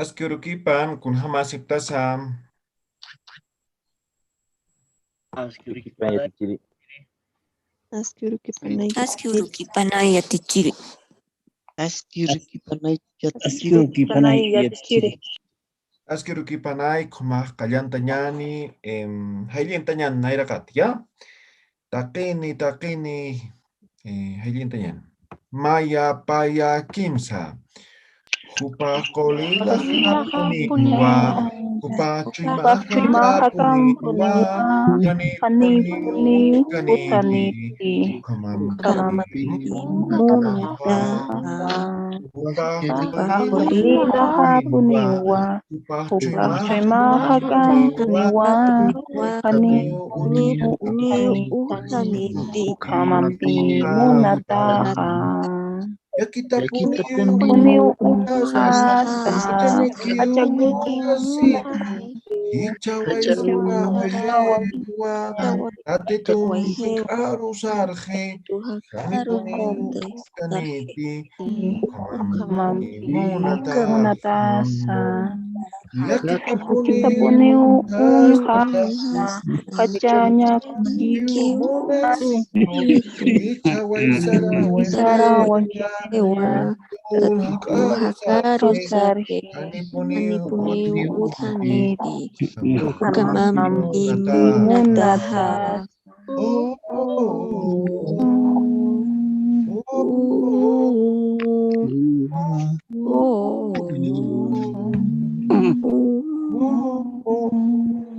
Askyurukipan kunhamasik tasam. Askyurukipan yatichiri. Askyurukipanay yatichiri. Askyurukipanay yatichiri. Askyurukipanay yatichiri. Askyurukipanay kumaq kallanta ñani hayllinta ñani nayrakat, ya? Taqini hayllinta ñani. Maya paya kimsa. Hupa kolila hapuniwa. Hupa chuymaha kapuniwa. Kanipuni utaniti. Ukamampi munataha. Hupa kolila hapuniwa. Hupa chuymaha kapuniwa. Kanipuni utaniti. Ukamampi munataha. Yakita puniu uhasa, achaniki hichawai sawa atetum arusarje kami puniu kanipi ukamampi munatasa yakita puniu uhasa kachanya kiu hichawai sarawai Hakaru sarhe Anipuniu uthaniti Ukamampi munataha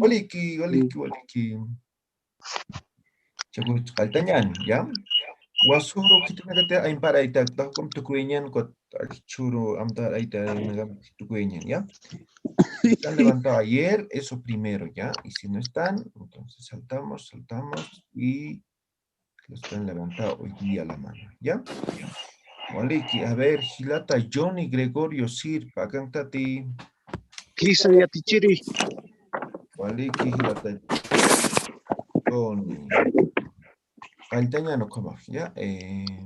Waliki Chagu kaltanyan, ya? Wasuru kita nagate ay para ita takom tukuenyan kot churu amtar aita nagam tukuenyan, ya. Están levantado ayer, eso primero, ya. Y si no están, entonces saltamos y los están levantado hoy día la mano, ya. Waliki, a ver, Gilata, Johnny, Gregorio, Sirpa, cantati. Kisa yatichiri. Waliki, Gilata, Johnny. Caltaña no como, ¿ya?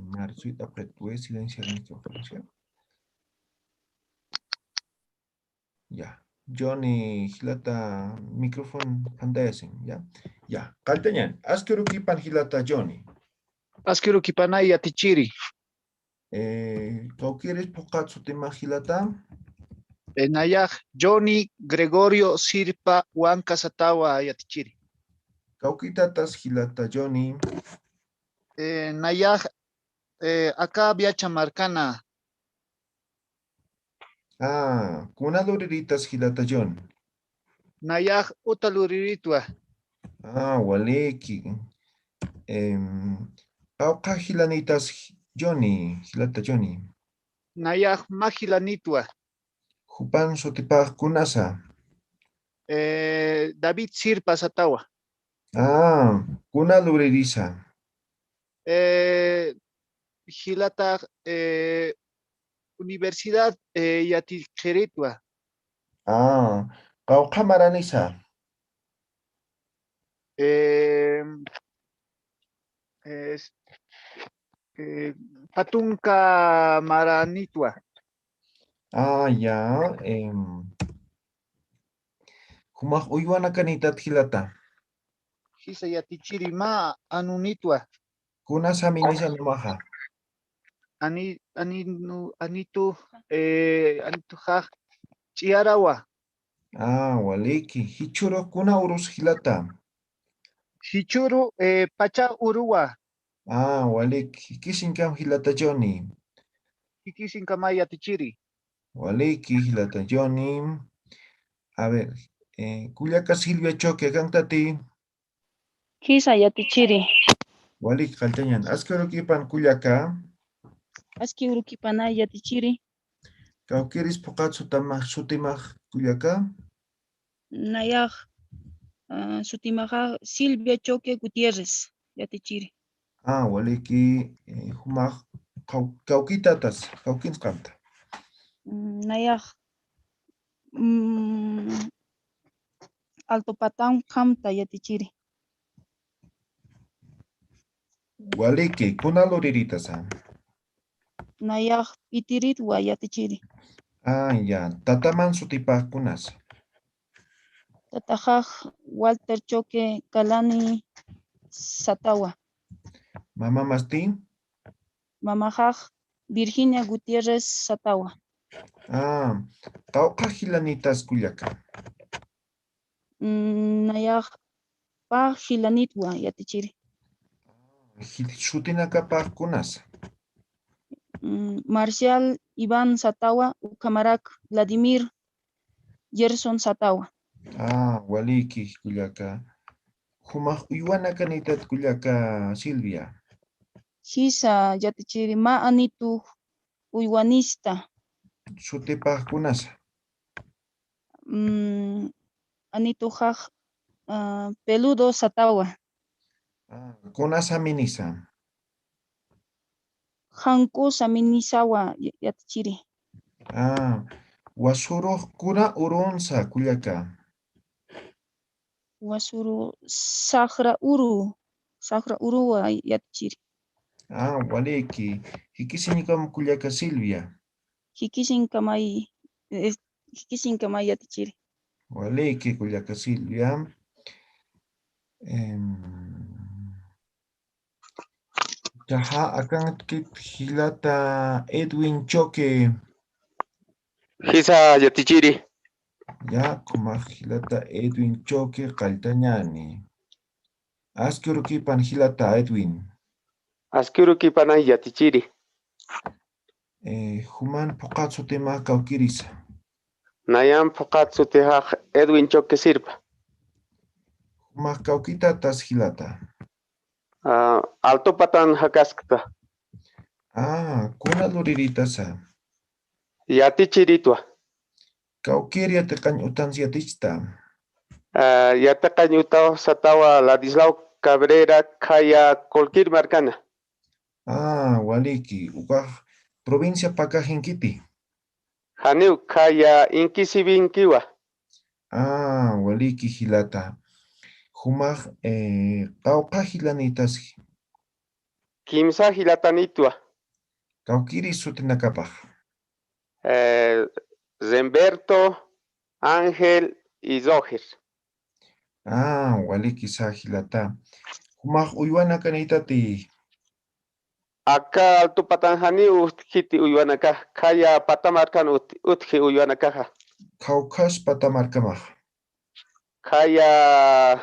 Marzuita, apretue, silenciar micrófono, ¿ya? Ya. Johnny, Gilata, micrófono, pantalla, ¿ya? Ya. Caltañan, askerukipan Gilata, Johnny. Askyurukipanay yatichiri. ¿Quieres pocat su tema Gilata? Nayaj Johnny Gregorio Sirpa Huanca Satawa yatichiri. Cauquitatas Gilata, Johnny. Nayaj acá viacha marcana. Kuna luriritas Gilata, John. Nayaj utaluriritwa. Waleki. Cauca Gilanitas, Johnny, Gilata, Johnny. Nayaj majilanitwa. Jupan sotipaj kunasa. David Sirpa Satawa. Kuna luririsa. Gilata Universidad Yaticheritwa. Cauca maranisa. Patunka Maranitwa. Ya. Humaj uywana kanitat Gilata. Hisa yatichiri ma anunitwa. Kuna saminisa numaja. Anitu ha chiarawa. Waleki. Hichuro kuna urus Gilata. Hichuru pacha uruwa. Waleki. Kisinkam Gilata Johnny. Hikisin kamay yatichiri. Waleki Gilata Johnny. A ver. Cuyaca Silvia Choque, cantati. Kisa yatichiri. Waleki kaltañan. Askerukipan Cuyaca. Askyurukipanay yatichiri. Cauqueris pocat sutimaj Cuyaca. Nayaj Sutimaja Silvia Choque Gutiérrez yatichiri. Waleki humaj cauquitatas. Cauquins canta. Nayaj Alto Patán Hamta yatichiri. Waleki, kuna luriritas. Nayaj Pitiritwa yatichiri. Ah, ya. Tataman sutipaqkunas. Tatajaj Walter Choque Kalani Satawa. Mama Mastín. Mamajaj Virginia Gutiérrez Satawa. Ah, Tauqa hilanitas kullaka. Nayaj Pa Hilanitwa Yatichiri. Shutinakapaqkunas. Marcial Iván Satawa Ukamarak Vladimir Gerson Satawa. Ah, waliki kullaka. Humaq uywana kanitat kullaka Silvia. Hisa Yatichiri Ma Anitu Uywanista. Sutipaqkunas. Anitu Haj Peludo Satawa. Ah, kunasa minisa. Hanku Saminisawa Yatichiri. Ah, wasuruq kuna urunsa kullaka. Wasuru Sahra Uruwa Yatichiri. Ah, waliki. Hikisinikam kullaka Silvia. Hikisin Kamay Yatichiri. Waliki kullaka Silvia. Jaha, akan hilata Edwin Choque. Hisa Yatichiri. Ya, kuma hilata Edwin Choque Kaltañani. Askurukipan hilata Edwin. Askiruki pana Yatichiri. Human pokatsu tema kaukirisa. Nayan Pokatsu Tehaj Edwin Choque Sirpa. Humak kaukita tas hilata. Alto Patan Hakaskta. Ah, kuna luririta. Yatichiritua. Kaukiria te utansiatista. Yataqañutaw Satawa Ladislao Cabrera Kaya Colquir Marcana. Ah, waliki. Ukaj provincia Pacajinkiti. Haniu Kaya Inkisibinkiwa. Ah, waliki hilata. Humak kauka hilanitas. Kimsa Hilatanitua. Kaukiri sutinakapaj. Zemberto, Ángel y Zohir. Ah, waliki sa hilata. Humak uywana kanitati. Acá Alto Patanjani Hiti Uyuanaca, Kaya Patamarcan Utji Uyuanacaja. Kaukas patamarkamaj. Kaya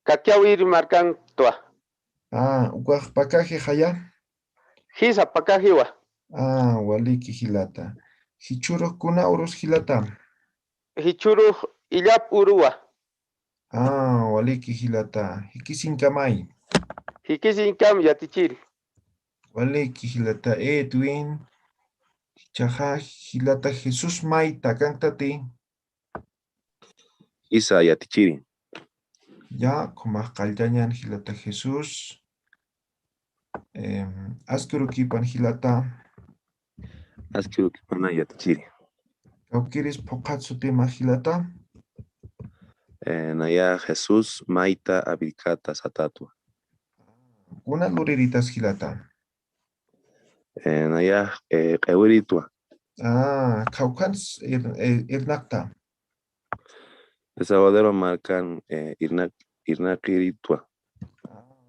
Kakiawir Marcan Tua. Ah, ukaj pakaje haya. Hisa Pakajiwa. Ah, waliki hilata. Hichuro kuna urus hilata. Hichuru Illap Urua. Ah, waliki hilata. Hikisinkamay. Hikisin Kam Yatichiri. Waliki hilata Edwin. Chaja hilata Jesús Maita cantati. Isa Yatichiri. Ya, como caldañan hilata Jesús. Askurukipan hilata. Askiru Kipana Yatichiri. Kaukiris pokatsu tema hilata. Naya Jesús Maita Abilcata Satatua. Una luriritas hilata. Naya Ewiritua. Ah, kaukans irnakta. Desaguadero Marcan Irnakiritua.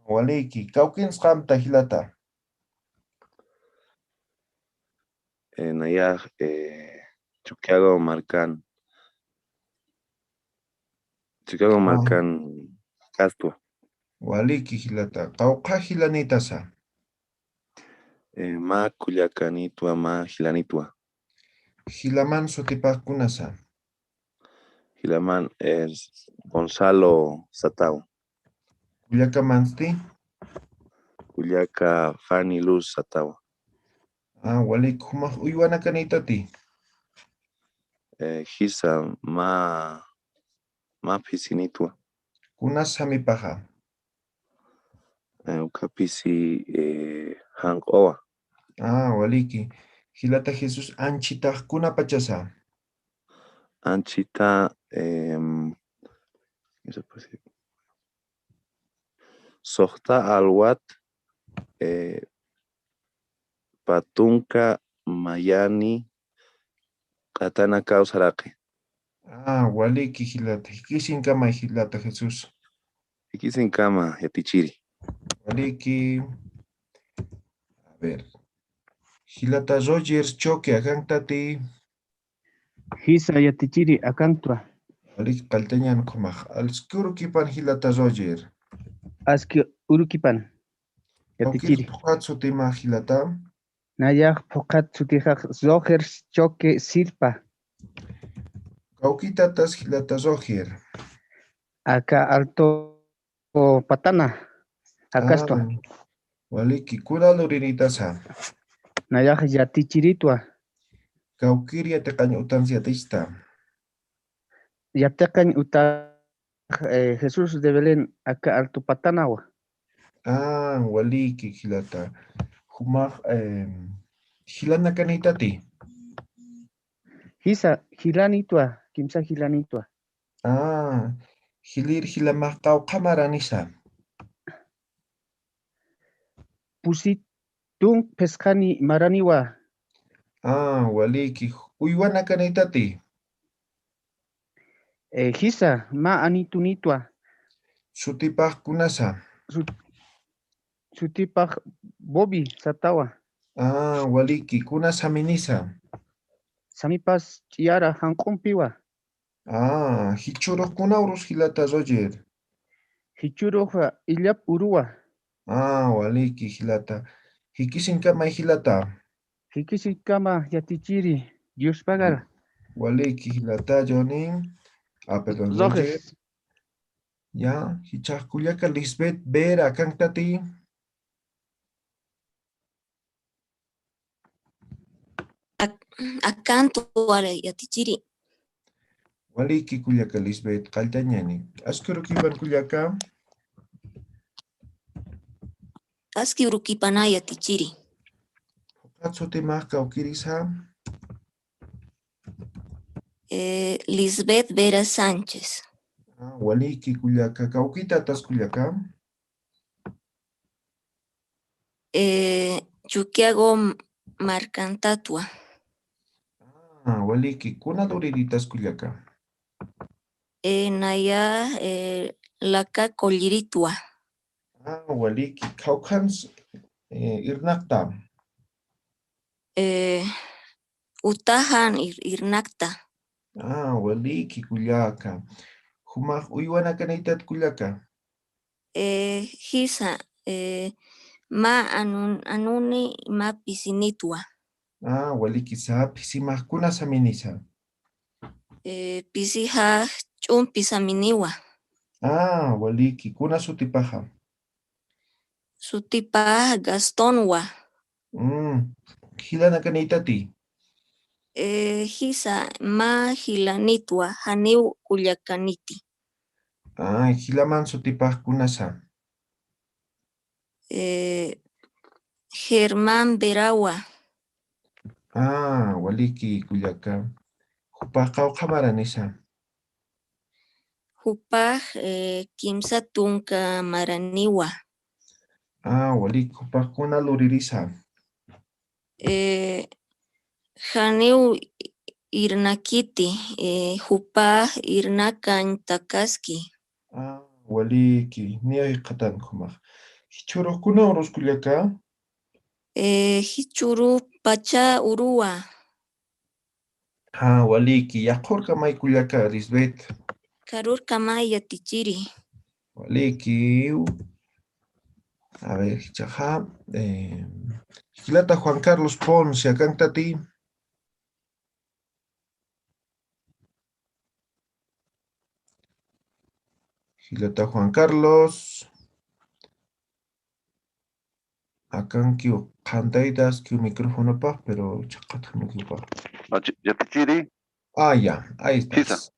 Waliki, kaukins kamta hilata. Naya Chuquiago Marcan. Chicago Marcan Castua. Waliki hilata. Kauka hilanitasa. Ma Culiacanitua Ma Gilanitua. Hilaman sotipakunasa. Gilaman es Gonzalo Satao. Kuliaka mansti. Culiaca Fanny Luz Satao. Ah, walik humah uywana kanitati. Gisa Ma Pisinitua. Kunas hamipaha. Ukapisi Hank Oa. Ah, waliki. Hilata Jesús anchita kuna pachasa. Anchita Sohta Alwat Patunka Mayani Katana kausaraqi. Waliki hilata. Hikisin kama hilata Jesús. Hikisin kama yatichiri. Waliki. A ver. Hilata Rogers choque akantati. Hisa yatichiri akantua. Waliki kalteñan komaj. Alskuru kipan hilata Roger. Aski urukipan. Kaukir Yatichiri. tukatsu tima hilata. Nayak pokat sutijak zogers choque sirpa. Kaukitatas hilata Roger. Acá alto patana. Acastua. Waliki kura lurinitasa. Nayak yatichiritua. Kaukiria tecaño utancia tista. Yatecan uta Jesús de Belén acá alto patanawa. Waliki hilata. Humaj hilana kanitati. Hisa hilanitua. Kimsa hilanitua. Hilir hilamaj kauqamaranisa. Pusitun pescani maraniwa. Waliki uywana kanitati. Hisa ma anitunitua. Sutipaj kunasa. Sutipaj Bobby satawa. Waliki kunasa minisa. Samipas chiara hankumpiwa. Hichuro kunaurus hilata Roger. Hichuroja illap urua. Waliki hilata. Hikisin kama hilata. Hikisi kama yatichiri. Dios pagar. Waliki hilata Jonin. Perdón, Roger. Roges. Ya, hichakuyaka Lisbeth Vera kantati. Akantua yatichiri. Waliki kuyaka Lisbeth kaltañani. Askuru kipan kuyaka. Aski urukipana yatichiri. Katsote más kaukirisa. Lisbeth Vera Sánchez. Waliki kuyaka kaukita tas kuyaka. Chuquiago Marcantatua. Waliki kuna doriritas kuyaka. Naya Laca Colliritua. Waliki kaukans irnakta. Utahan Irnacta. Waliki kuyaka. Humaj uywana kanaitat kuyaka. Hisa ma anuni ma pisinitua. Waliki sapi simaj kuna saminisa. Pisija chumpisaminiwa. Waliki kuna sutipaja. Sutipa Gastonwa. Hilana kanaitati. Hisa ma hilanitua haniu kuyakaniti. Hilaman sutipaj kunasa. Germán Verawa. Waliki kuyaka. Hupaj kauqamaranisa. Hupaj kimsa tunka maraniwa. Waliki hupaj kuna luririsa. Haniu irnakiti. Hupaj irnakan takaski. Waliki niay qatan humaj. Hichuro kuna urus kuyaka. Hichuru pacha urua. Waliki yaqurka may kuyaka Lisbeth. Karur kamay yatichiri. Waliki. A ver, chaja. Hilata Juan Carlos Ponce, acántati. Hilata Juan Carlos. Acá que cantaitas que micrófono pa, pero chacata no que pa. Yatichiri. Ya, ahí estás.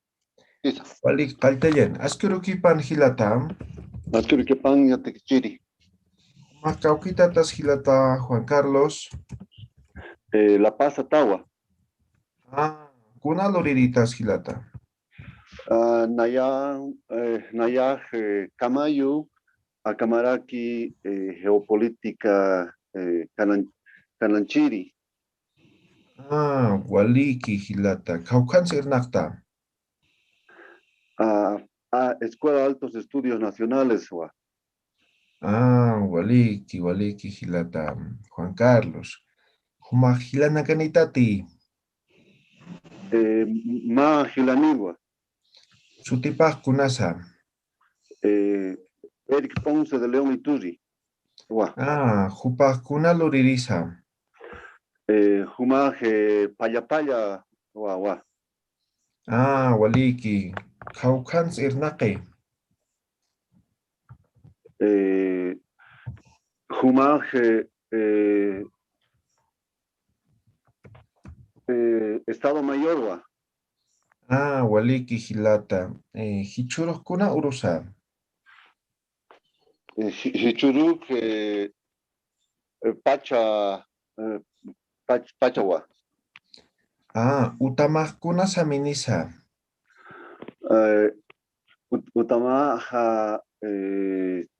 Hisa. Walik kaltayan. Askuru kipan hilata. Askuru kipan yatichiri. Macaukita tas hilata Juan Carlos. La Paz Atawa. Kuna loriritas hilata. Naya Kamayu, Akamaraki, geopolítica Cananchiri. Waliki hilata. Kaukansi irnaqta. A Escuela de Altos Estudios Nacionales, wa. Waliki hilata. Juan Carlos. Huma hilana kanitati. Ma Gilanigua, Sutipaq kunasa. Eric Ponce de León Iturri, wa. Hupaq kunalo ririsa. Jumaje Payapaya, wa. Waliki. Kaukansi irnaqi. Jumaje Estado Mayor, wa. Waliki hilata. Hichuros kuna urusa. Hichuruk Pachawa. Utamaq kuna saminisa. Utamaja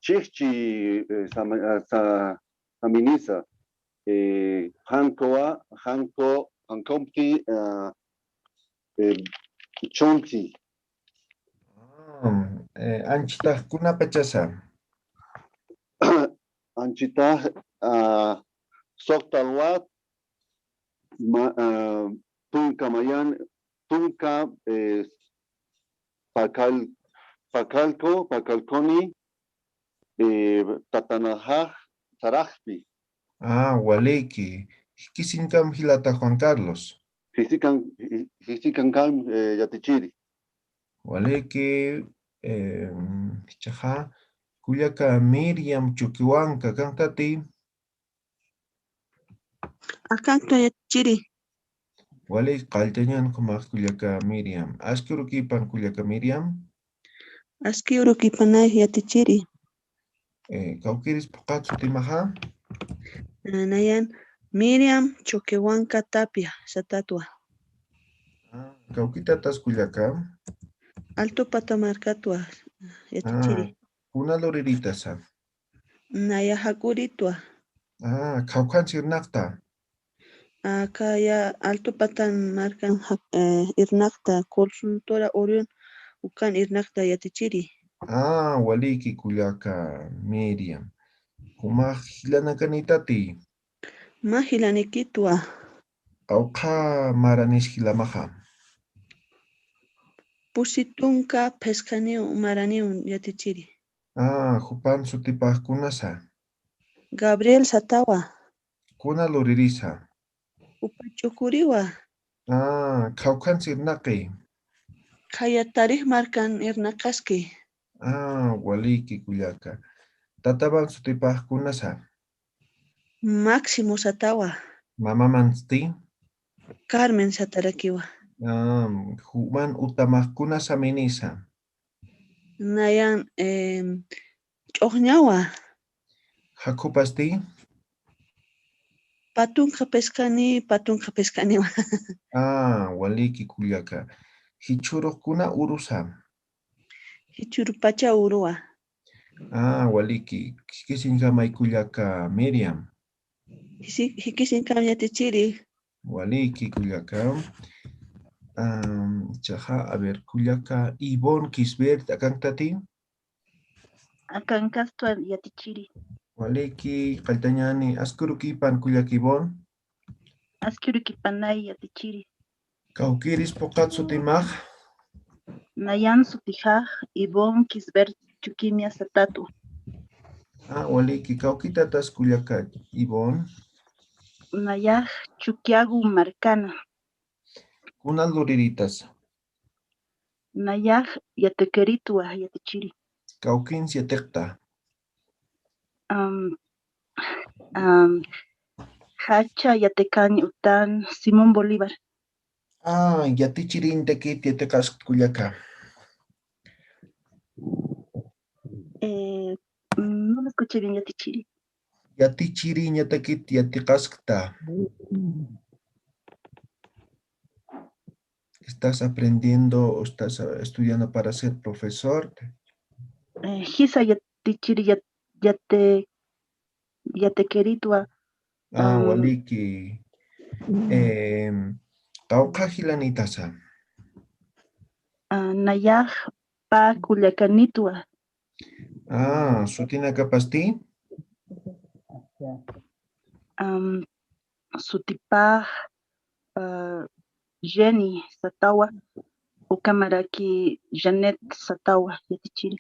Chichi Saminisa. Hankomti Chonti. Anchitaq kuna pachasa. Anchita Soktalwat Tunka Mayan Tunka Pacalconi Tatanajaj Sarajpi. Waliki. Hikisinkam hilata Juan Carlos. Hisikan Kam Yatichiri. Waliki. Chaja. Kuyaka Miriam Chuquiwanka kantati. Akanto yatchiri. Walik qaltañan kumaq kuyaka Miriam. Askurukipan kuyaka Miriam. Askiuru kipanay yatichiri. Kaukiris puqatsu timaha. Nayan Miriam Choquehuanca Tapia Satatwa. Kaukitatas kuyaka. Alto Patamarcatua yatichiri. Una loririta. Naya Hakuritwa. Kaukansi irnaqta. Kaya Alto Patan marcan irnaqta consultora Orión ukan irnaqta yatichiri. Waliki kuyaka Miriam. Humaq hilana kanitati. Mahilanikitwa. Qawqa maranis hilamaha. Pusitunka pescaniu maraniu yatichiri. Hupan sutipaq kunasa. Gabriel Satawa. Kuna loririsa. Upachukuriwa. Kaukansi irnaqi. Kaya tarih marcan irnaqaski. Waliki kuyaka. Tataban sutipaq kunasa. Máximo Satawa. Mama mansti. Carmen Satarakiwa. Human utamaq kunasa minisa. Nayan Chognawa. Hakupasti. Patunka pescaniwa. Waliki kuyaka. Hichuruq kuna urusa. Hichurupacha urua. Waliki. Kisinkamay kuyaka Miriam. Hikisinkam yatichiri. Waliki kuyaka. Chaja, a ver, kuyaka Ivonne Kisbert akantati. Akankastuan yatichiri. Waliki qaltañani askurukipan kuyaka Ivonne. Askurikipanay yatichiri. Kaukiris puqatsu timaj. Nayan Sutijaj Ivonne Kisbert Chukimia Satatu. Waliki kaukitatas kuyaka Ivonne. Nayaj Chuquiagu Marcana. Kuna luriritas. Nayaj Yatequeritua yatichiri. Kaukin siatekta. Hacha Yatecañi Utan Simón Bolívar. Yatichirin tekit yatekas kuyaka. No lo escuché bien, yatichiri. Yatichirin yatekit yatikaskta. ¿Estás aprendiendo o estás estudiando para ser profesor? Hisa yatichiri yatequeritua. Waliki. Tauqa hilanitasa. Nayaj pa Culiacanitwa. Sutina kapasti. Sutipaj Jenny Satawa. Ukamaraki Janet Satawa yatichiri.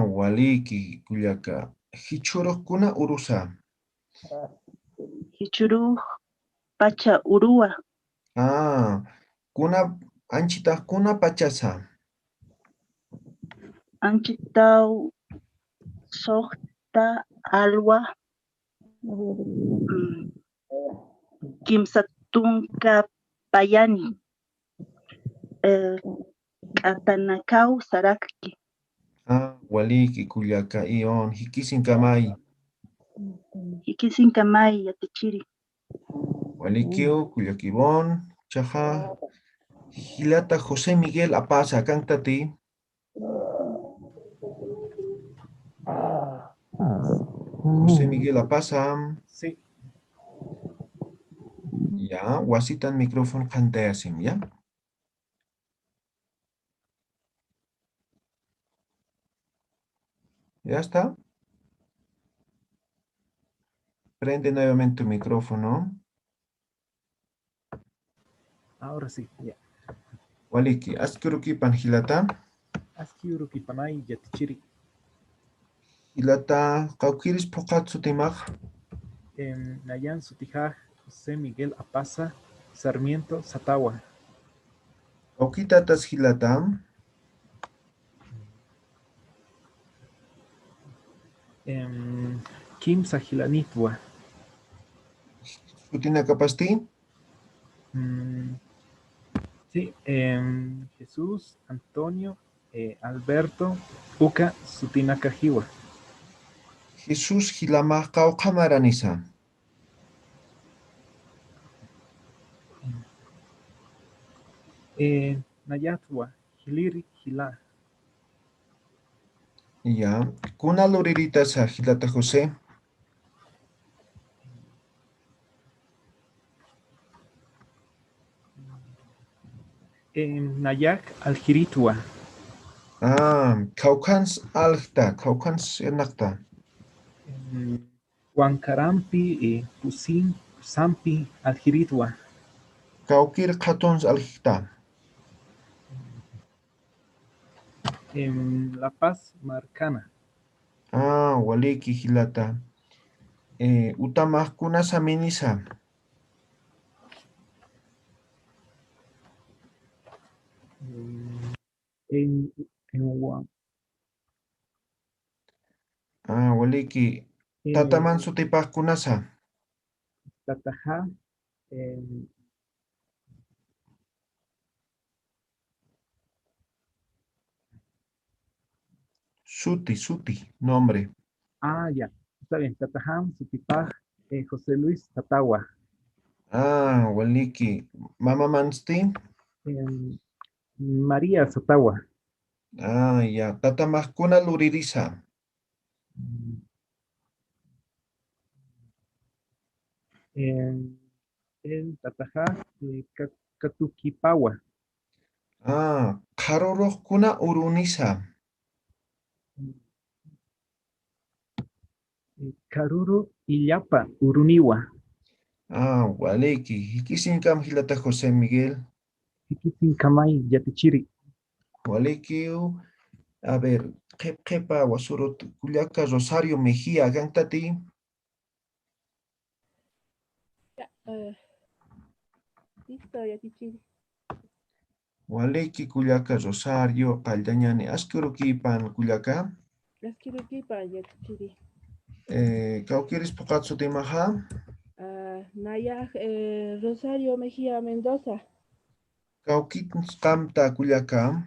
Waliki kullaka. Hichurukuna urusa. Hichuru pacha urua. Kuna anchita kuna pachasa. Anchitau sohta alwa. Kimsatunka payani. Katanakau sarakki. Waliki kullaka ion hikisin kamay. Hikisin kamay yatichiri. Walikio kullakibon chaja hilata José Miguel Apasa cantati. José Miguel Apasa. Sí. Ya, wasitan micrófono canteasim, ya. ¿Ya está? Prende nuevamente tu micrófono. Ahora sí, ya. Waliki, askuruki panhilata. Askiuruki panay yatichiri. Hilata, kaukiris pokatsu timaj. Nayan Sutijaj, José Miguel Apasa, Sarmiento Satawa. Kaukitatas hilata. Kim Sajilanitwa. Sutina kapasti. Sí, Jesús, Antonio, Alberto, Uca, Sutina Cajiwa. Jesús hilamaj kauqamaranisa. Nayatwa, Hiliri, Hila. Ya, kuna luriritasa hilata José. Nayak, Aljiritwa. Kaukans alta, kaukans enakta. Huancarampi, Pusin, Pusampi, Aljiritwa. Kaukir katons alhita. La Paz, Marcana. Waliki hilata. Utamaj kuna saminisa. En Waliki. Tataman sutipaj kunasa. Tataja, Suti, nombre. ya, está bien. Tatajam, Sutipaj, José Luis Tatawa. Waliki. Mama mansti. María Satawa. Ya. Tatamaj kuna luririsa. En Tataja, Katukipawa. Karoroj kuna urunisa. Karuru Illapa, Uruniwa. Waliki. Hikisinkam hilata José Miguel. Hikisin Kamay Yatichiri. Waliki. A ver, Kepa Wasurut Culiaca Rosario Mejía, Gantati. Listo, yatichiri. Waliki Culiaca Rosario, Caldañani, Askurukipan Culiaca. Askirukipa yatichiri. Cauquieres Pocatsu de Maja. Nayaj Rosario Mejía Mendoza. Cauquit Camta Culiaca.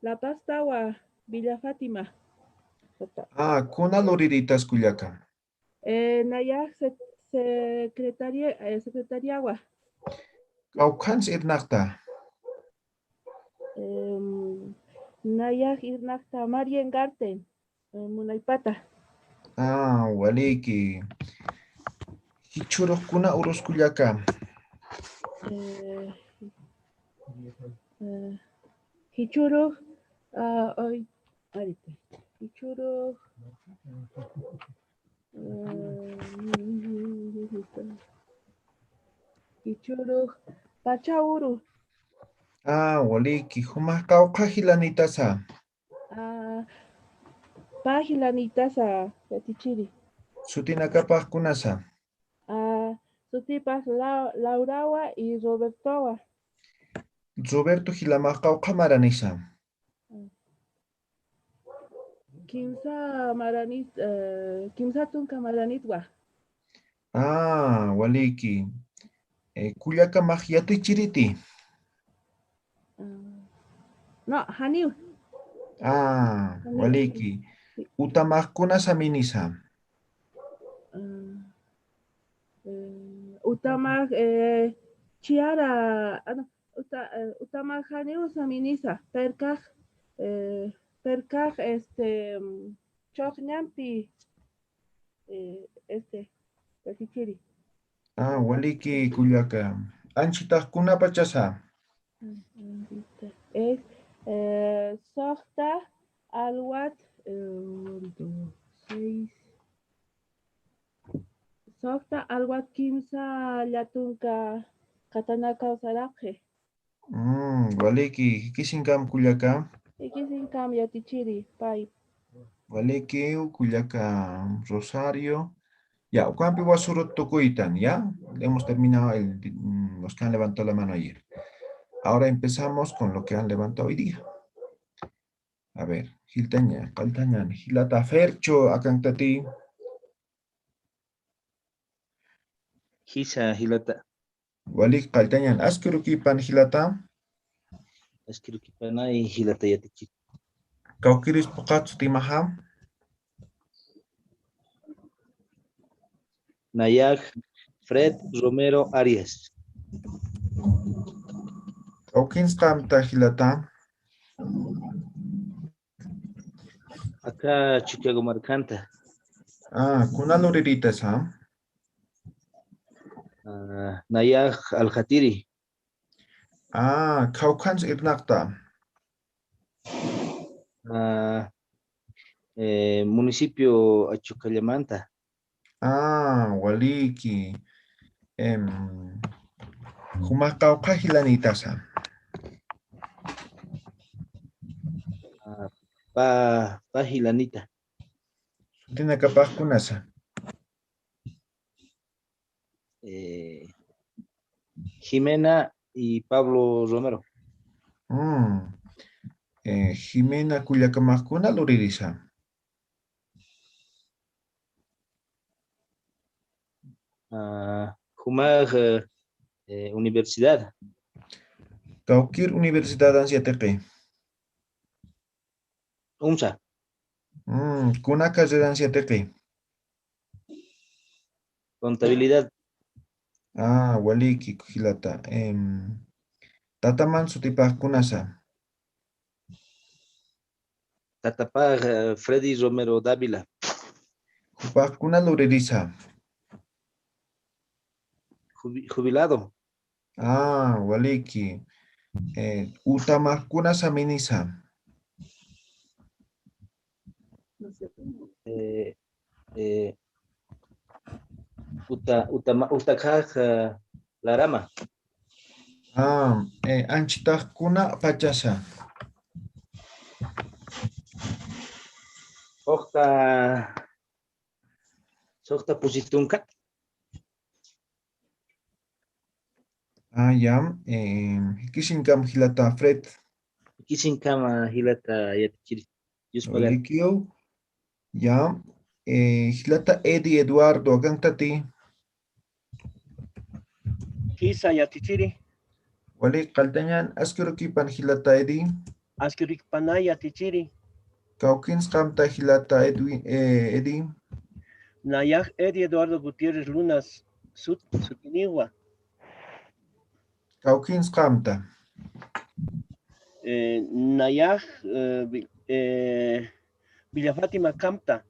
La Paz Tawa, Villa Fátima. Kuna Loriritas Culiaca. Nayaj Secretariagua. Caucans Irnacta. Nayaj Irnacta Marien Garten, Munaipata. Waliki. Hichurukuna uruskullaka. Hichuru, hoy, ahorita. Hichuru, Hichuru, Pachauru, Waliki. Humascauca hilanitasa. Pajilanitasa, Yatichiri. Sutinacapaz kunasa. Sutipas Laurawa y Robertowa. Roberto Hilamascauca maranisa. Kimsa Maranit, Kimsa Tunka Maranitwa. Waliki. Kullaka magiati chiriti. No, Haniu. Waliki. Utamakuna saminisa. Utamak Chiara, Utamak Haniu Saminisa. Perkaj, Chokñampi, Yatichiri. Waliki kullaka. Anchitakuna pachasa. Es Sohta Alwat 6. Sohta Alwat Kimsa Latunka Katanaka Usaraje. Waliki kisinkam kullaka. Ikisinkam Yatichiri, Pai. Waliki kullaka Rosario. Ya, Ocampi Guasuro Tocuitan, ¿ya? Hemos terminado los que han levantado la mano ayer. Ahora empezamos con lo que han levantado hoy día. A ver, Giltaña, Caltañan, Gilata Fercho, Acantati. Hisa hilata. Walik Caltañan, Askurukipan Gilata. Askrukipana y hilata Yatichiri. Cauquiris Pocatsu Timaha. Nayak Fred Romero Arias. Cauquins Camta Gilata. Acá Chicago Marcanta. Kunaluriritas, ¿ah? Nayak Al-Hatiri. Caucans Irnakta. Municipio Achucallamanta. Waliki. Humacauca Gilanitasa. Pajilanita. Tiene capaz kunasa. Jimena y Pablo Romero. Jimena Cuyacamascuna Luririsa. Jumag Universidad. Cauquir Universidad Ansiatepe. UMSA. Kuna carrera Ansiatepe. Contabilidad. Waliki Hilata. Tataman Sutipa Kunasa. Tatapag Freddy Romero Dávila. Jupacuna Luririsa. Jubilado. Waliki. Utamakuna Saminisa. Utakaj Larama. Anchitakuna Pachasa. Sokta Pusitunka. Ya. Kisinkam Hilata Fred. Kisinkama Hilata Yatichiri. Walikio. Ya. Hilata Eddie Eduardo Agantati. Hisa Yatichiri. Walik Kaltañan Askurukipan Hilata Eddie. Askurikpana Yatichiri. Cauquins Camta Hilata Eddie. Nayak Eddie Eduardo Gutiérrez Lunas Sutiniwa. Cauquins Camta. Nayak Villa Fátima Camta.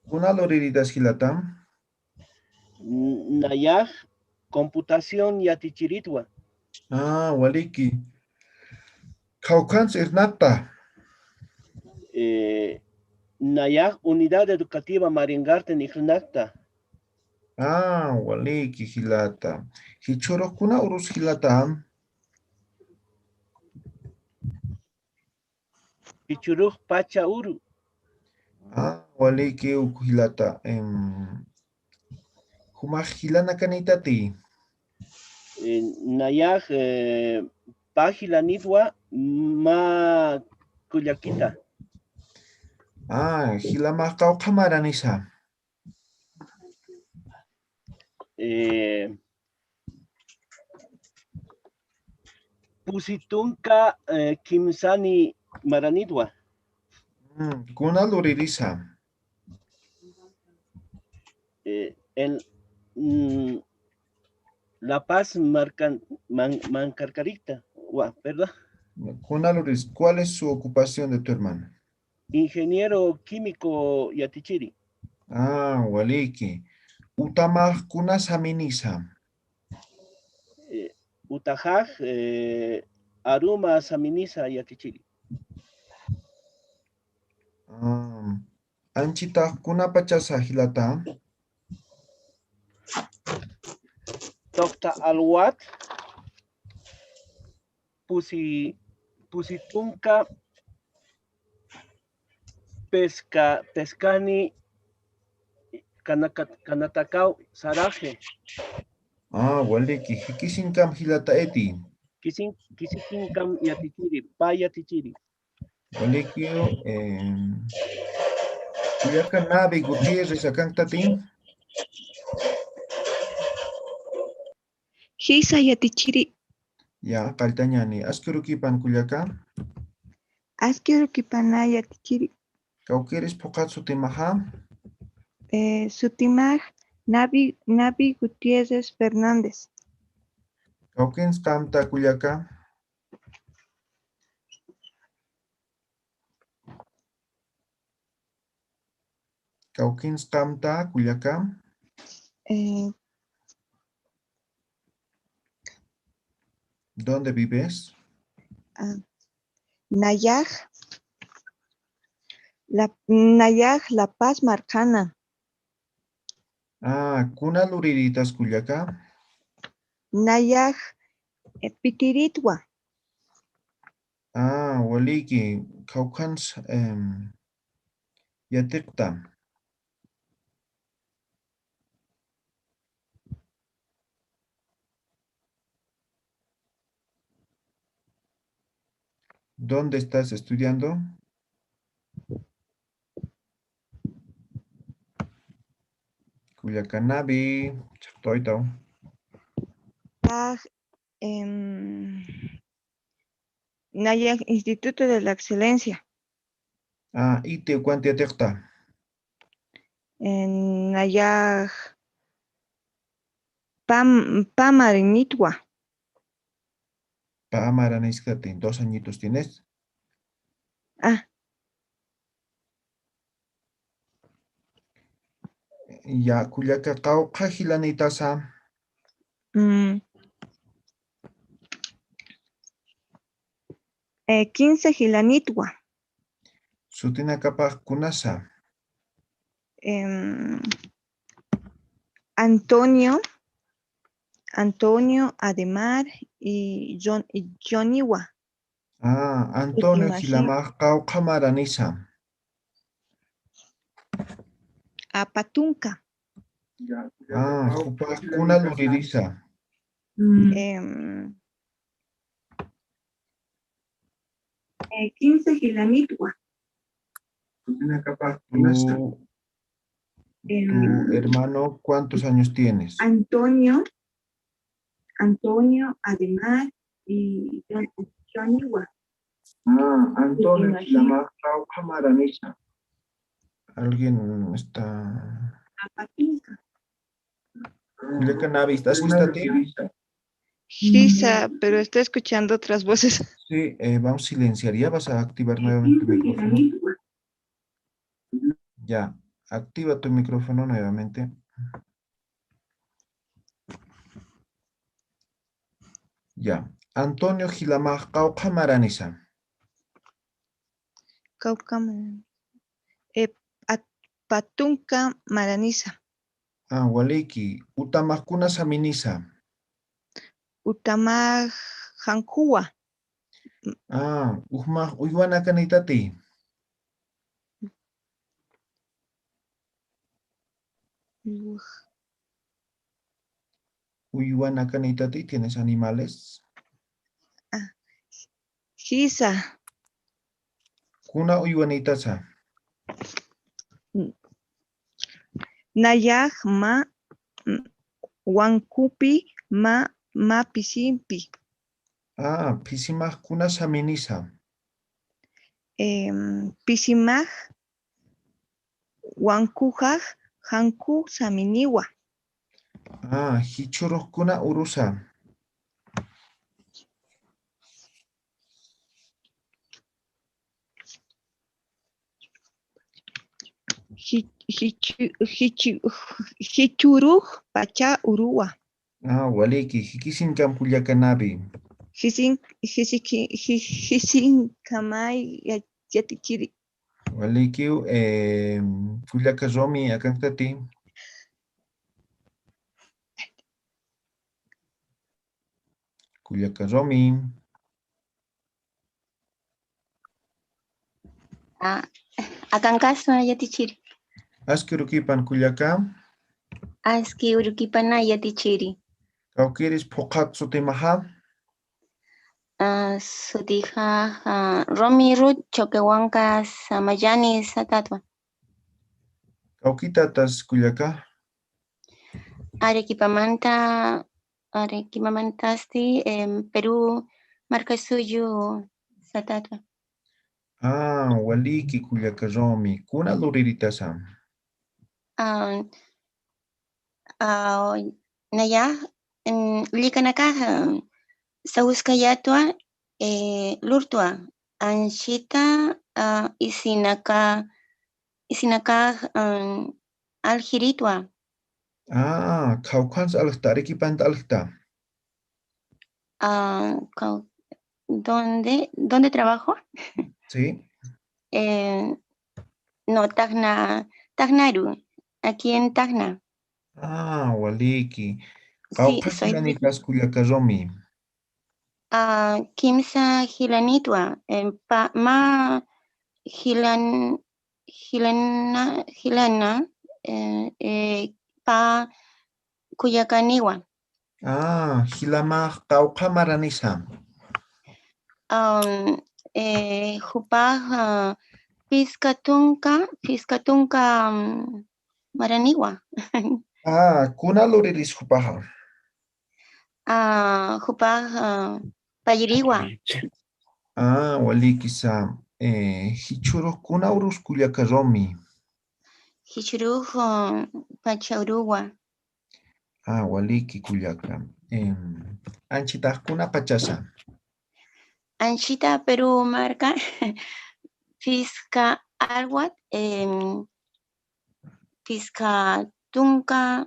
Kuna loriritas hilatam. Nayaj computación yatichiritwa. Ah, waliki. Kaukans Ernata. Nayaj unidad educativa Maringarte Nijnakta. Ah, waliki hilata. Hichoro kuna urus hilatam. Pichuruj pacha uru. Ah, waliki hilata. Humaj hilana kanitati. Nayaj página nitwa ma kuyakita. Ah, hilama kaukamaraniza. Pusitunka kimsani maranitwa. Kuna loririza. En La Paz Mancarcarita, ¿verdad? Kuna loris, ¿cuál es su ocupación de tu hermano? Ingeniero químico Yatichiri. Ah, waliki. Utamaj kuna saminisa. Utajaj Aruma Saminisa Yatichiri. Anchita kuna pachasa hilata. Doctor Alwat Pusitunka Pescani Kanatakau Saraje. Ah, waliki. Hikisinkam hilata eti. Kisikinkam Yatichiri, Pa Yatichiri. Waliki, Kuyaka Navi Gutiérrez Akantatin. Hisa Yatichiri. Ya, Kaltañani. Askurukipan Kuyaka. Askurukipana Yatichiri. Kaukeres Pokatsu Timaha. Sutimaj Navi Gutiérrez Fernández. Kaukens Kamta Kuyaka. Kaukins Kamta Kuyaka. ¿Dónde vives? Nayaj. Nayaj La Paz Marcana. Ah, kuna luriritas Kuyaka. Nayaj Pitiritwa. Ah, waliki. Kaukans Yatikta. ¿Dónde estás estudiando? Cuyacanabi, Chaptoito. Nayaj Instituto de la Excelencia. Ah, ite cuantiatekta. Nayaj Pamarinitwa. Pamaraniscate, 2 añitos tienes. Ah. Ya, Cuyaca Cauca Gilanitasa. 15 Gilanitwa. Sutina Capa Kunasa. Antonio Ademar y Johnnywa. Ah, Antonio Gilamaj Cauca Maranisa. Apatunca. Ah, Jupa Kuna Luririza. 15 Gilanitwa. Tu hermano, ¿cuántos años tienes? Antonio Ademar y Johnnywa. Ah, Antonio Gilamaj Cauca Maranisa. Alguien está. Apatunca. Cuyaca Navi, ¿estás lista? Gisa, pero está escuchando otras voces. Sí, vamos a silenciar. Ya vas a activar nuevamente el micrófono. Ya. Activa tu micrófono nuevamente. Ya. Antonio Gilamaj Cauca Maranisa. Cauca, Patunca, Maranisa. Ah, Waliki. Utamakuna Saminisa. Utamaj, Jancúa. Ah, Ujmaj Uywana Kanitati. Uywana Kanitati. ¿Tienes animales? Gisa. Kuna Uywanitasa. Nayaj, ma, Wankupi, ma pisimpi. Ah, Pisimaj Kuna Saminisa. Pisimaj, Wankujaj, Janku, Saminiwa. Ah, Hichuros Kuna Urusa. Hichuruj, Pacha, Urua. Ah, Waliki. Hikisin Kampuyakanabi. Hisin Kamay, Yatichiri. Waliki. Kuyakazomi Akantati. Kuyakazomi. Akankaso yatichiri. Askirukipan Kuyaka. Aski urukipana yatichiri. Kaukiris Pokatsu Timaha. Sutija Romiru Choquehuanca Samayani Satatwa. Kaukitatas Kuyaka. Arequimamantasti Perú marca suyo Satatwa. Ah, Waliki Kuyakazomi. Kuna Luriritasa. Naya likanaka Sauskayatwa Lurtua Anshita Isinaka Aljiritwa. Ah, Kaukans Alta, Arequipanta Alta. ¿Dónde trabajo? Sí. No, Tacnaru, aquí en Tacna. Ah, Waliki. Sí, soy Kaukasianitas Kuyakazomi. Kimsa Gilanitwa, ma Gilana, pa Kuyakaniwa. Ah, Hilama Kaukamaranisa. Jupaj Fiskatunka Maraniwa. Ah, Kuna Luriris Hupaha. Jupaj Payiriwa. Ah, Waliki-sa. Hichuro Kuna Urus Kuyakazomi. Hichuru Pachauruwa. Ah, Waliki Kuyaka. Anchitas Kuna Pachasa. Anchita Perú marca Fisca Alwat, Fisca Tunca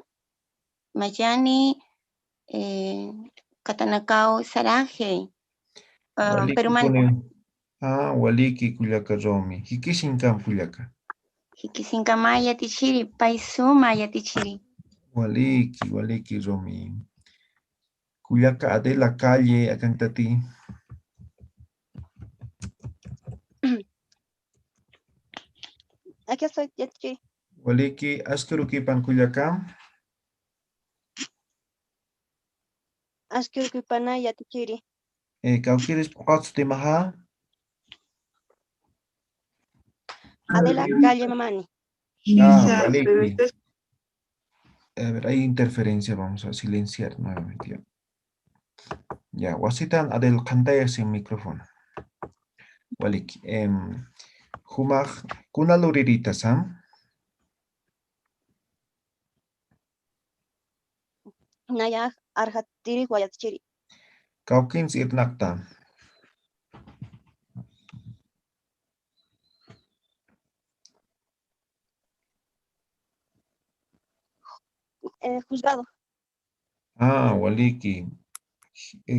Mayani, Katanakao Saraje, Perumano. Ah, Waliki Kuyakazomi. Hikishinkam Kuyaka. Hikisinka Maya Tichiri, Paisuma Yatichiri. Waliki Zomi. Kuyaka Adela Calle Akantati. Aquí estoy, Yatichiri. Waliki Askerukipan Kuyaka. Askurukipana Yatichiri. Kaukiris Pokatsu Timaha. Adela Calle Mamani. Ah, Waliki. A ver, hay interferencia, vamos a silenciar nuevamente. Ya, Wasitan Adel Kantaya sin micrófono. Waliki. Humaj Kuna Luririta Sam. Naya Arhatiri Guayatichiri. Kaukins Irnakta. juzgado. Ah, waliki.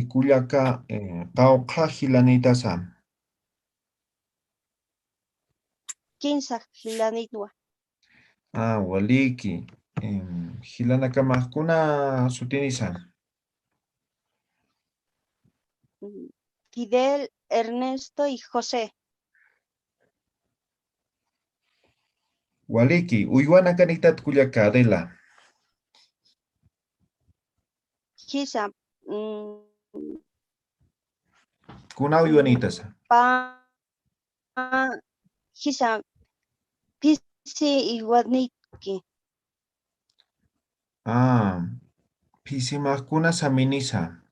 Kullaka qawqa hilanitasa. Kinsa hilanitwa. Ah, waliki. Hilanakamakuna sutinisa. Fidel, Ernesto y José. Waliki. Uywana kanitat kullaka Adela. Kisa. Kuna uywanitasa. Kisa. Pisi y Guadniki. Ah, pisimakuna saminisa.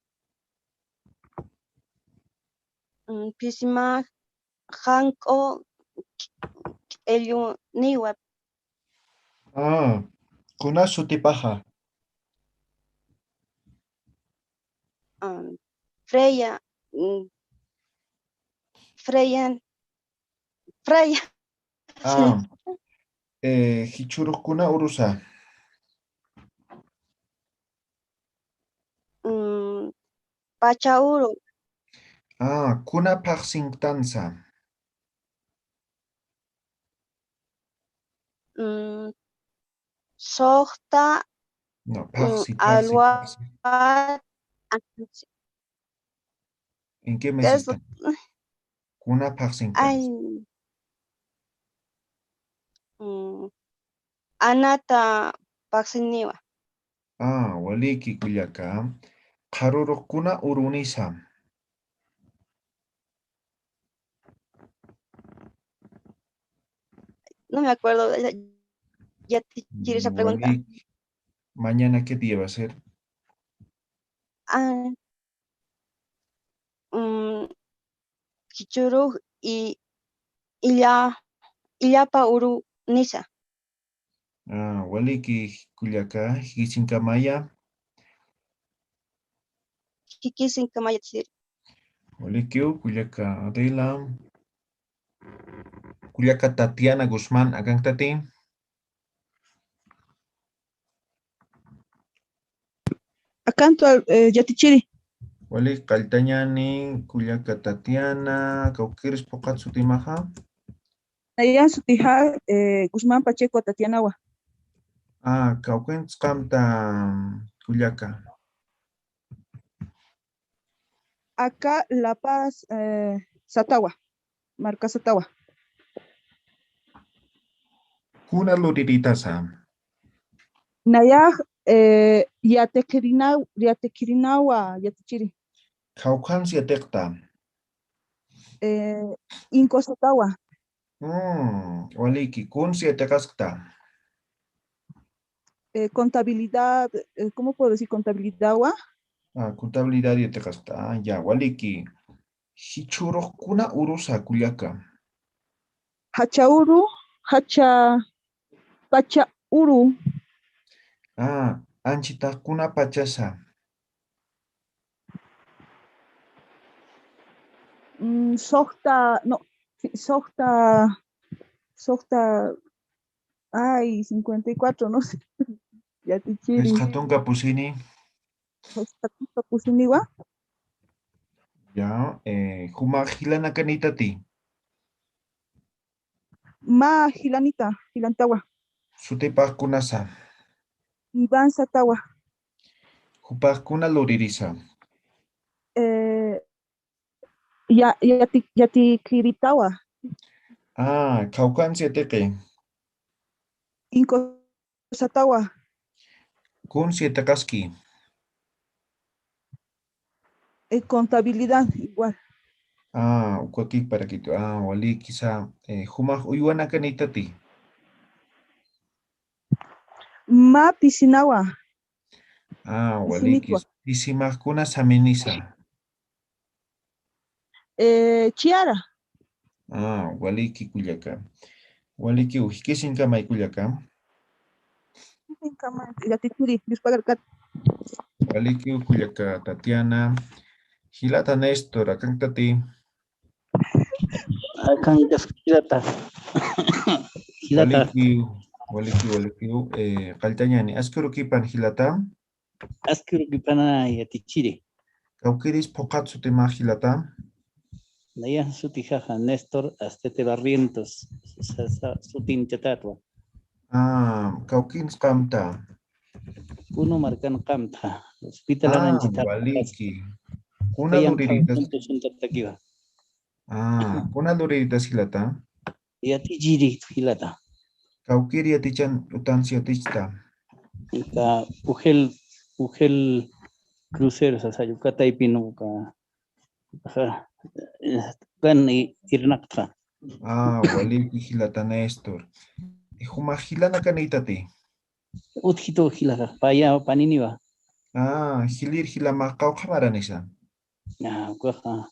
Pisima Hanko Niwa. Ah, kuna sutipaja. Freya. Freya. Ah, hichurukuna urusa. Pachauro. Ah, kuna paxintanza. Sohta. No, paxi. Alwa. ¿En qué mes está? Kuna paxintanza. Anata Paxiniwa. Ah, waliki kullaka. Qarurukuna urunisa. No me acuerdo. Ya te quiero esa pregunta. Waliki. Mañana, ¿qué día va a ser? Kichuru y Illapa Uru Nisa. Ah, waliki kullaka. Hisinkamaya. Kikisin Kamayachir. Walikio kullaka Adela. Kullaka Tatiana Guzmán, akang tati. Akanto Yatichiri. Wali kaltañani, kullaka Tatiana, kaukiris pokat sutimaja. Nayan Sutija Guzmán Pacheco Tatianawa. Ah, kaukens kamta kullaka. Acá La Paz Satawa. Marca Satawa. Kuna luriritaza. Nayaj Yatekirinawa Yatichiri. Kaukans yatekta. Inco Satawa. Waliki, kun yatekasta. Contabilidad, ¿cómo puedo decir contabilidad? Ah, contabilidad yatekasta. Ah, ya, waliki. Hichuro kuna urusa kullaka. Hachauru, Pacha Uru. Ah, anchita kuna pachasa. Sohta, ay, 54, no sé. Yatichiri. Escatonga pusini. Escatonga pusiniwa. Ya, humajilana kanitati. Ma Hilantawa. Sutipa kunasa. Iván Satawa. Hupakuna luririsa. Yatikiritawa. Ah, kaukan sieteke. Inco Satawa. Kun sietekaski. Contabilidad, igual. Ah, ukwaki para quito. Ah, wali quizá. Humaj uywana kanitati. Ma Pisinawa. Ah, wali pisimaj kuna saminisa. Chiara. Ah, waliki kullaka. Waliki ujikisin kama kullaka. Yatichiri, Yuspagarkat. Waliki kullaka Tatiana. Hilata Néstor, akang tati. Akang hilata. Waliki Waliki, Kaltañani, Askurukipan Hilata, Askurukipana yatichiri. Kaukiris Pokatsu Tema Hilata, Naya sutijaja Néstor Astete Barrientos. Sutin chatatwa. Kaukins Kamta, Uno marcan camta. Hospital ananchita. Waliki, Kuna Kayan Luritas, puntos un tatakiwa. Kuna Luritas Hilata, Yatichiri hilata. Kaukiri Atichan Utancia Tichta, Ka ugel cruceros asa Yucata y Pino kan irnakta. Waliki Hilata Néstor. Huma Hilana Kanitati. Utjito hilata. Paya paniniwa. Hilir Hilama Kaukamaranisan. Kuaja.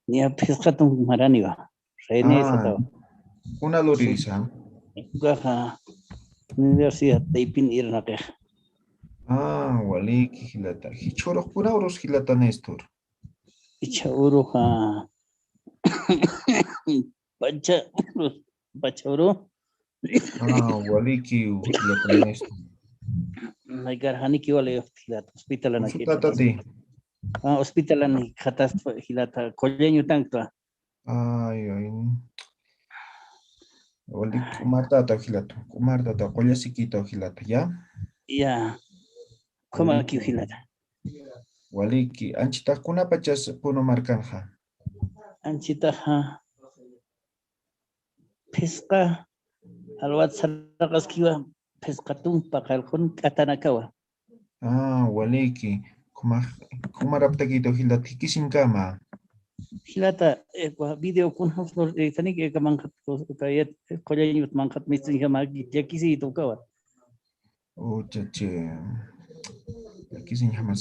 Ni a pescatun maraniwa. René Satawa. Kuna Lurisa. Kuaja. Universidad Taipin irnakeh. Waliki Hilata. Hichoro Kuna Uros Hilata Néstor. Icha uruja. Pacha uru. Waliki Hilata Néstor. Naigar haniki wale hilata. Hospital anaki. Tatati. Hospital ani khatas hilata. Kolleño tankta. Waliki Kumartata Hilata. Kumartata Koyasikita Hilata, ¿ya? Ya. ¿Cómo aquí hilata? Waliki, Anchita Kuna Pachas Puno Marcanja. Anchitaja. Pesca. Alwat sarakaskiwa. Pescatun pakalkun katanakawa. Waliki. Kumaraptaquito Hilata Hikisinkama. Hilata, video kun hafnor tanik eka mankat kayat kolleño mankat mistin jamagi yakisi tokawa. Chache. Aquí se llama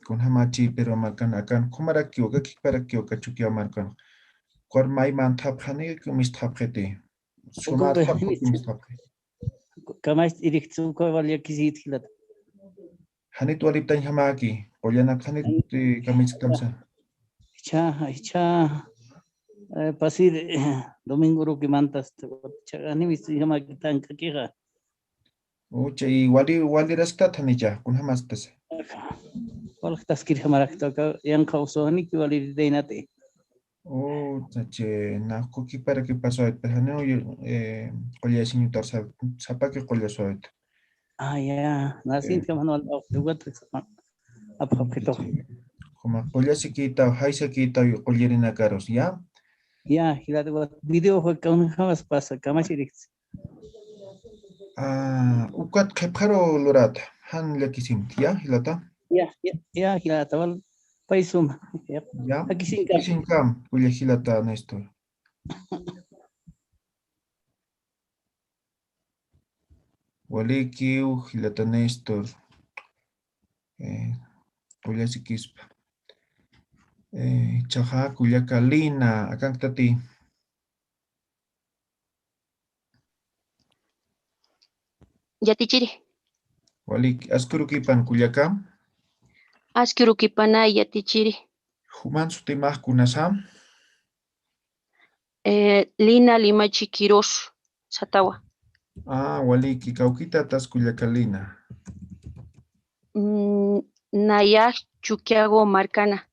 con hamachi, pero marcan acá. Kumarakio, que parakio, cachukia marcan. Kormai man taphane, que mis taphete. Sumar tapho, que mis taphe. Kamais iriktu kawal yakisi hilata. Hanit waliptan hamaki. Oyana hanit kamis kamsa. Icha pasir domingo ro que mantas chagani mistin jamagi tanka kira. Y wali rasta tanija, con hamastas. Wal taskir hamarakta ka yang kausoni ki wali deinate. Chache, na kuki para que pasó, pero no yo colía sin torsa, sapa que colía suave. Ya, nasin ka manual of the what apapito. Como colía se quita, hay se quita y colierina caros, ¿ya? Ya, hilata video fue que un jamas pasa, kamashirix. Ukat keparo lorata, han lekisim, ¿ya? Hilata? Ya, hilata, wal paisum. Ya, aquí sin cam, cuya hilata, Néstor. Waliki, hilata, Néstor. Cuya sikispa. Chaja, cuya kalina, acá tati. Yatichiri. Waliki, askurukipan kuyaka. Askurukipana yatichiri. Human sutimah kunasam. Lina Lima Chiquiros, Satawa. Waliki, kaukita tas kuyakalina. Nayaj Chuquiago Marcana.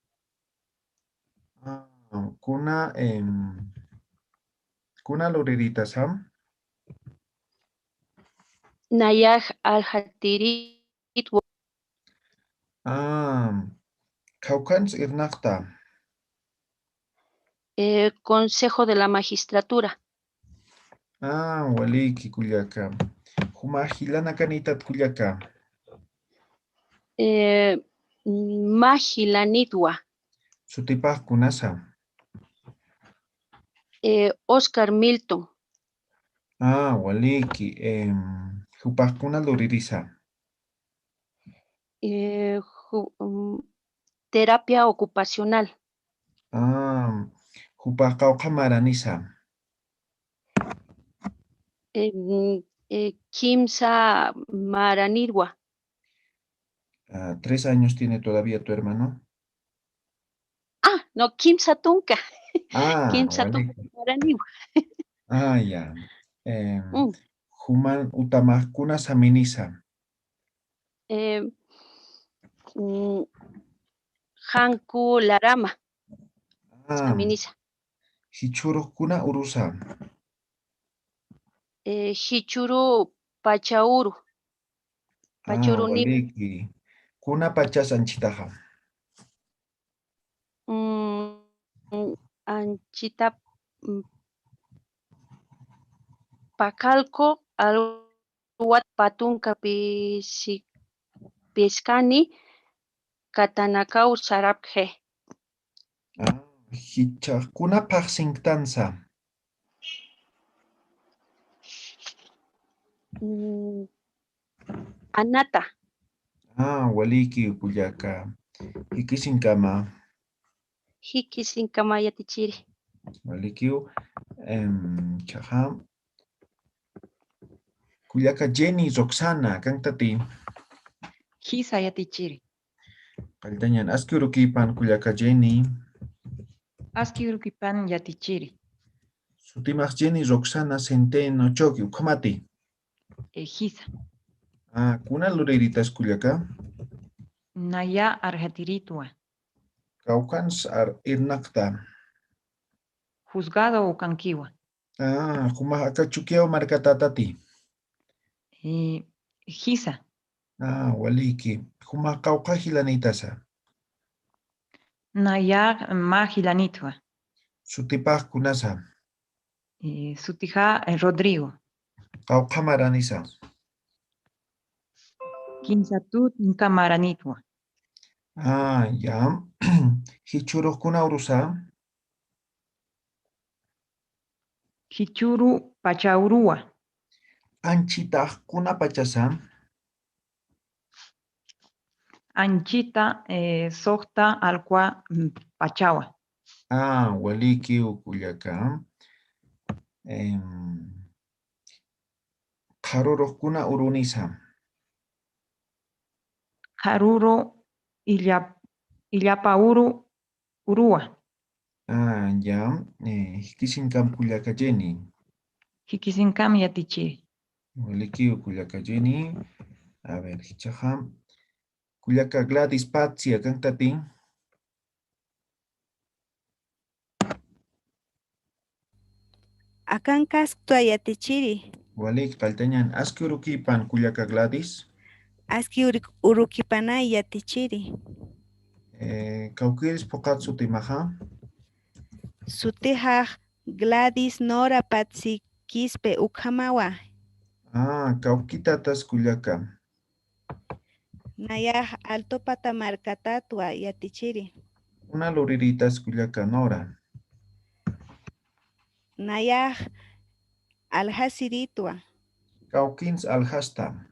Kuna lorerita sam. Nayaj Al-Hatiri. Kaukans irnakta. Consejo de la Magistratura. Waliki kuyaka. Humahilana kanitat kuyaka. Majilanitwa. Sutipah kunasa. Oscar Milton. Waliki. Hupah kuna loririsa. Terapia ocupacional. Hupah kauka maranisa. Kimsa Maranirwa. 3 años tiene todavía tu hermano. No, Kimsa Tunca. Kimsa Waliki. Tunca Maranirwa. Ya. Human utamah kuna saminisa. Hanku Larama, Saminisa. Hichuru kuna urusa. Hichuru Pachauru. Pachuru ni. Waliki. Kuna pachas anchitaja. Anchita Pacalco alwat patunka piscani Katanakau sarapje. Hicha kuna paxingtanza. Anata. Waliki kuyaka. Hikisinkama. Hikisinkama yatichiri. Walikiu. Chaha. Kuyaka Jenny Roxana kantati. Hisa yatichiri. Kaltanyan askiurukipan kuyaka Jenny. Askiurukipan yatichiri. Sutimaq Jenny Roxana Centeno Choki ukamati. Hisa. Kuna luriritas kuyaka. Naya arjatiritua. Kaukans irnakta. Juzgado ukankiwa. Kuma akachukiao markatatati. Hisa. Waliki. Kuma kauka hilanitasa. Naya mahilanitwa. Sutipaq kunasa. Sutija Rodrigo. Kauka maranisa. Kinsatut Kamaranitwa. Ya. Hichuru kuna urusa. Hichuru Pachaurua. Anchita kuna pachasa. Anchita Sokta Alqua Pachawa. Waliki ukuyaka. Karuro kuna urunisa. Haruro Illapauru Urua. Ya. Hikisinkam kuyaka Jenny. Hikisinkam yatichi. Waliki ukuyaka Jenny. A ver, hichaha. Kuyaka Gladys Patsia kantati. Akankas tuayatichiri. Walik kaltanyan askiurukipan kuyaka Gladys. Askiurukipana yatichiri. Kaukiris pokat sutimaha. Sutija Gladys Nora Patsi Quispe Ukamawa. Kaukitatas kuyaka. Naya Alto Patamarcatatua yatichiri. Una luriritas kuyaka Nora. Naya Alhasiritua. Kaukins alhasta.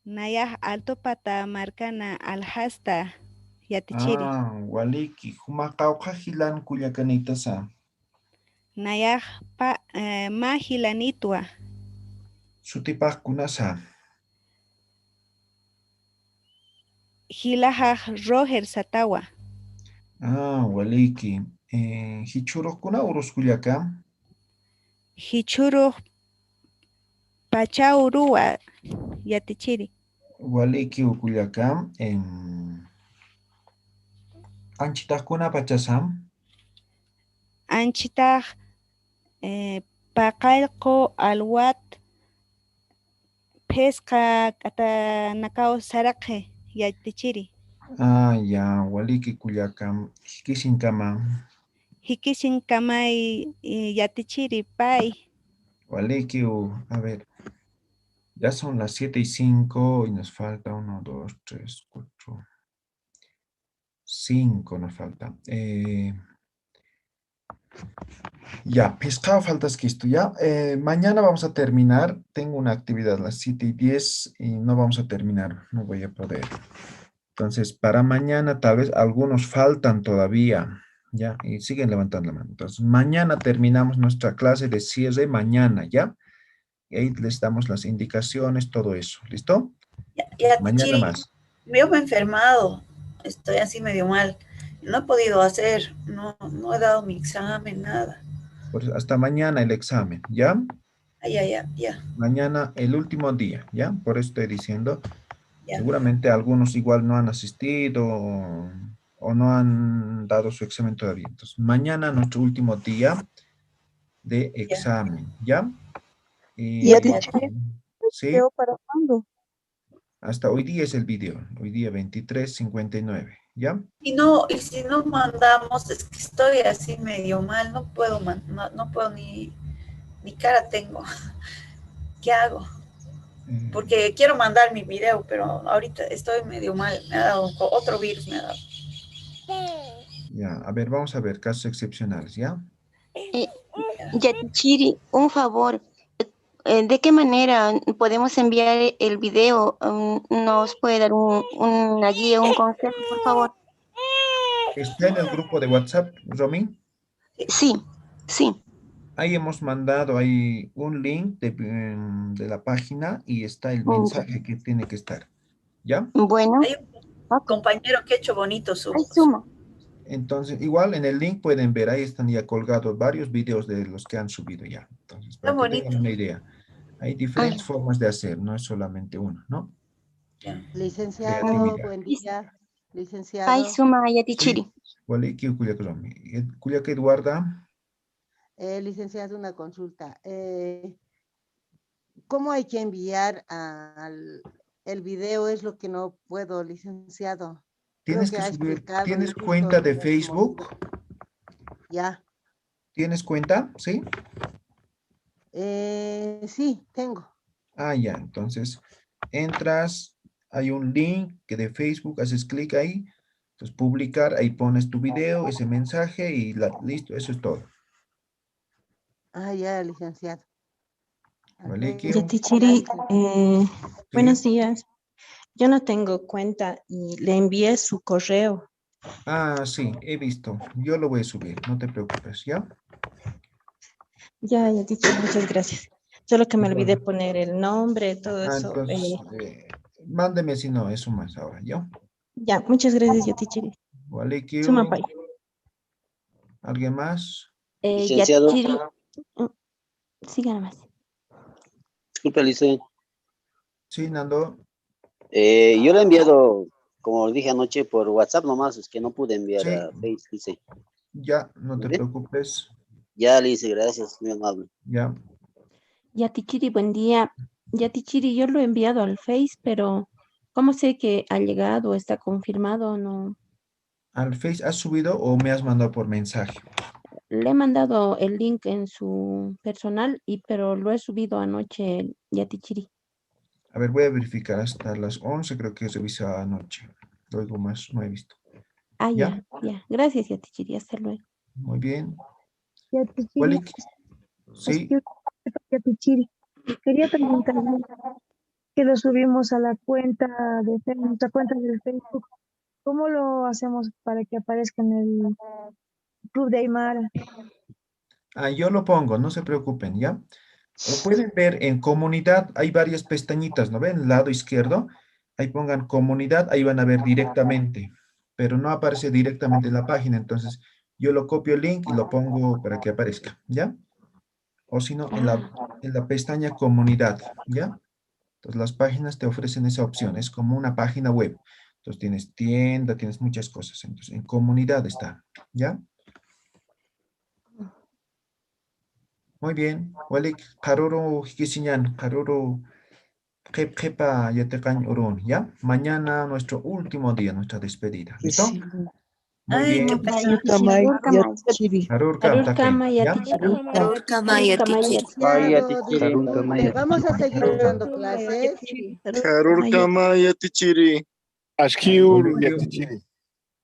Naya Alto Patamarcana Alhasta yatichiri. Waliki. Huma kauka hilan kuyakanitasa. Naya Mahilanitua. Sutipaq kunasa. Hilaja Roger Satawa. Waliki. Hichuru kuna urus kuyaka. Hichuru Pachaurua yatichiri. Waliki ukuyaka. Anchita kuna pachasam. Anchita Pacalco alwat pesca Katanakao Saraqe yatichiri. Ya. Waliki kuyaka. Hikisinkama. Hikisinkamay yatichiri pay. Waliki, a ver. Ya son las 7:05 y nos falta 1, 2, 3, 4, 5 nos falta. Ya, pescado faltas que esto ya. Mañana vamos a terminar. Tengo una actividad a las 7:10 y no vamos a terminar. No voy a poder. Entonces, para mañana tal vez algunos faltan todavía. Ya, y siguen levantando la mano. Entonces, mañana terminamos nuestra clase de cierre. Mañana, ¿ya? Y ahí les damos las indicaciones, todo eso. ¿Listo? Ya, Mañana Chiri, más. yo me he enfermado, estoy así medio mal, no he podido hacer, no he dado mi examen, nada. Pues hasta mañana el examen, ¿ya? Ya. Mañana el último día, ¿ya? Por eso estoy diciendo. Ya. Seguramente algunos igual no han asistido o no han dado su examen todavía. Entonces, mañana nuestro último día de examen, ¿ya? Y, Ya, teacher. ¿sí? ¿Video para cuándo? Hasta hoy día es el video. Hoy día 23:59, ¿ya? Y si no mandamos, es que estoy así medio mal, no puedo, no puedo ni cara tengo. ¿Qué hago? Porque quiero mandar mi video, pero ahorita estoy medio mal, me ha dado otro virus, me ha dado. Ya, a ver, vamos a ver casos excepcionales, ¿ya? Yatichiri, un favor. ¿De qué manera podemos enviar el video? ¿Nos puede dar una guía, un consejo, por favor? ¿Está en el grupo de WhatsApp, Romy? Sí. Ahí hemos mandado ahí un link de la página y está el mensaje que tiene que estar, ¿ya? Bueno. Hay un compañero que ha hecho bonito su... Entonces, igual en el link pueden ver, ahí están ya colgados varios videos de los que han subido ya. Entonces, para que tengan una idea. Hay diferentes formas de hacer, no es solamente uno, ¿no? Licenciado, Creatividad. buen día. Licenciado. Ay, suma, Yatichiri. Culiac Eduarda. Licenciado, una consulta. ¿Cómo hay que enviar el video? Es lo que no puedo, licenciado. Tienes que subir. ¿Tienes cuenta de Facebook? Ya. ¿Tienes cuenta? ¿Sí? Sí, tengo. Ya. Entonces, entras, hay un link que de Facebook, haces clic ahí, entonces publicar, ahí pones tu video, ese mensaje y listo, eso es todo. Ya, licenciado. Yatichiri, buenos días. Yo no tengo cuenta y le envié su correo. Sí, he visto. Yo lo voy a subir, no te preocupes, ¿ya? Ya, Yatichiri, muchas gracias. Solo que me olvidé poner el nombre, todo eso. Entonces, mándeme si no, eso más ahora, ¿ya? Ya, muchas gracias, Yatichiri. Sumapay. ¿Alguien más? Licenciado. Yatichiri. Siga más. Disculpe, Lice. Sí, Nando. Yo lo he enviado, como dije anoche, por WhatsApp nomás, es que no pude enviar a Facebook, Lice. Ya, no te preocupes. Ya, Lice, gracias, muy amable. Ya. Yatichiri, buen día. Yatichiri, yo lo he enviado al Face, pero ¿cómo sé que ha llegado, está confirmado o no? ¿Al Face has subido o me has mandado por mensaje? Le he mandado el link en su personal, pero lo he subido anoche, Yatichiri. A ver, voy a verificar hasta las 11, creo que revisaba anoche. Luego más no he visto. Ya. Gracias, Yatichiri, hasta luego. Muy bien. Yatichiri. Sí. Yatichiri. Quería preguntarle que lo subimos a la cuenta de nuestra cuenta del Facebook. ¿Cómo lo hacemos para que aparezca en el Club de Aymara? Yo lo pongo, no se preocupen, ¿ya? Lo pueden ver en comunidad, hay varias pestañitas, ¿no ven? El lado izquierdo, ahí pongan comunidad, ahí van a ver directamente, pero no aparece directamente en la página, entonces yo lo copio el link y lo pongo para que aparezca, ¿ya? O si no, en la pestaña comunidad, ¿ya? Entonces las páginas te ofrecen esa opción, es como una página web. Entonces tienes tienda, tienes muchas cosas, entonces en comunidad está, ¿ya? Muy bien. Walik, karuru hikisinyan, karuru kepa yatekan urun, ¿ya? Mañana nuestro último día, nuestra despedida. ¿Listo? Muy bien. Karur kama yatichiri. Vamos a seguir dando clases. Karur kama yatichiri. Ashkiur yatichiri.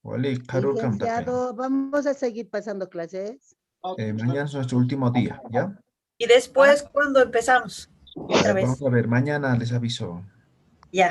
Walik, karur kam tapay. Licenciado, vamos a seguir pasando clases. Mañana es nuestro último día, ¿ya? Y después, ¿cuándo empezamos? Otra vez. Vamos a ver, mañana les aviso. Ya.